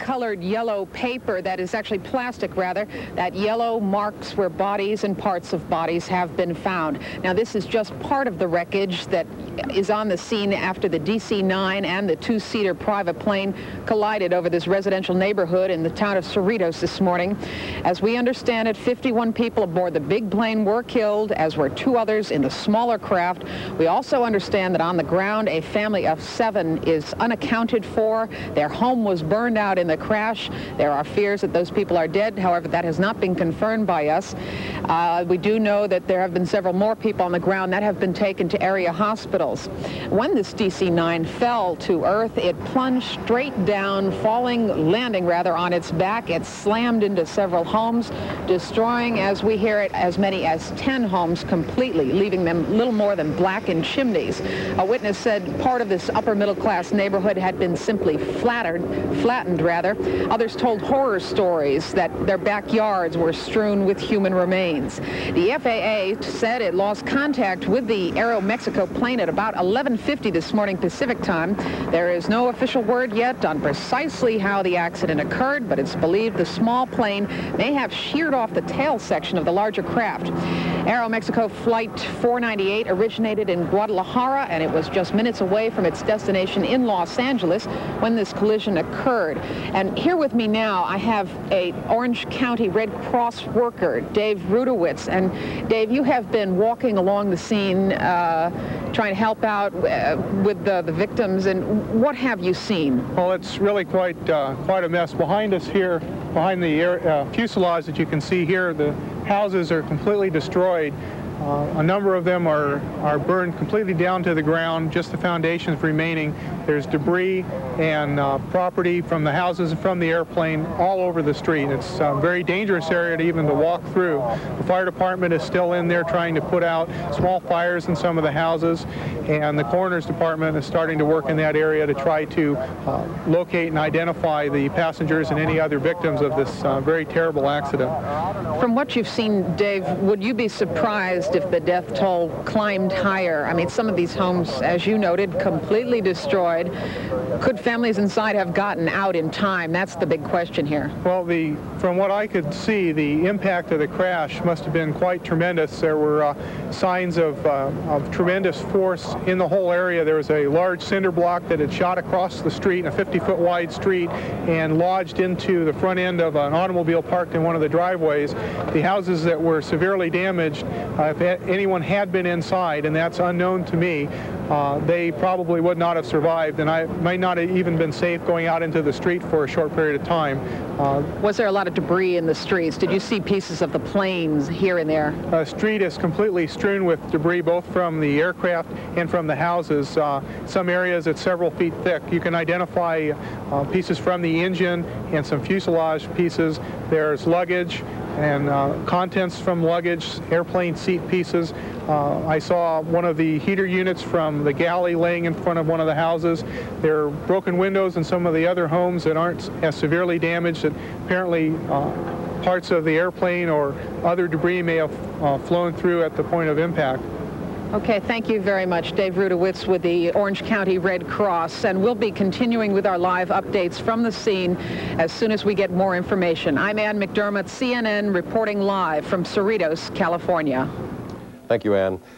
colored yellow paper that is actually plastic, rather. That yellow marks where bodies and parts of bodies have been found. Now, this is just part of the wreckage that is on the scene after the DC-9 and the two-seater private plane collided over this residential neighborhood in the town of Cerritos this morning. As we understand it, 51 people aboard the big plane were killed, as were 2 others in the smaller craft. We also understand that on the ground, a family of 7 is unaccounted for. Their home was burned out in the crash. There are fears that those people are dead. However, that has not been confirmed by us. We do know that there have been several more people on the ground that have been taken to area hospitals. When this DC-9 fell to earth, it plunged straight down, landing rather on its back. It slammed into several homes, destroying, as we hear it, as many as 10 homes completely, leaving them little more than blackened chimneys. A witness said part of this upper middle class neighborhood had been simply flattened rather. Others told horror stories that their backyards were strewn with human remains. The FAA said it lost contact with the Aeromexico plane at about 11:50 this morning Pacific time. There is no official word yet on precisely how the accident occurred, but it's believed the small plane may have sheared off the tail section of the larger craft. Aeromexico Flight 498 originated in Guadalajara, and it was just minutes away from its destination in Los Angeles when this collision occurred. And here with me now, I have a Orange County Red Cross worker, Dave Rudowitz. And Dave, you have been walking along the scene trying to help out with the victims, and what have you seen? Well, it's really quite a mess. Behind us here, behind the fuselage that you can see here, the houses are completely destroyed. A number of them are burned completely down to the ground, just the foundations remaining. There's debris and property from the houses and from the airplane all over the street. It's a very dangerous area to even walk through. The fire department is still in there trying to put out small fires in some of the houses, and the coroner's department is starting to work in that area to try to locate and identify the passengers and any other victims of this very terrible accident. From what you've seen, Dave, would you be surprised if the death toll climbed higher? I mean, some of these homes, as you noted, completely destroyed. Could families inside have gotten out in time? That's the big question here. Well, from what I could see, the impact of the crash must have been quite tremendous. There were signs of tremendous force in the whole area. There was a large cinder block that had shot across the street, a 50-foot wide street, and lodged into the front end of an automobile parked in one of the driveways. The houses that were severely damaged, if anyone had been inside, and that's unknown to me, they probably would not have survived, and I might not have even been safe going out into the street for a short period of time. Was there a lot of debris in the streets? Did you see pieces of the planes here and there? The street is completely strewn with debris, both from the aircraft and from the houses. Some areas it's several feet thick. You can identify pieces from the engine and some fuselage pieces. There's luggage and contents from luggage, airplane seat pieces. I saw one of the heater units from the galley laying in front of one of the houses. There are broken windows in some of the other homes that aren't as severely damaged. That apparently parts of the airplane or other debris may have flown through at the point of impact. Okay, thank you very much. Dave Rudowitz with the Orange County Red Cross, and we'll be continuing with our live updates from the scene as soon as we get more information. I'm Ann McDermott, CNN, reporting live from Cerritos, California. Thank you, Ann.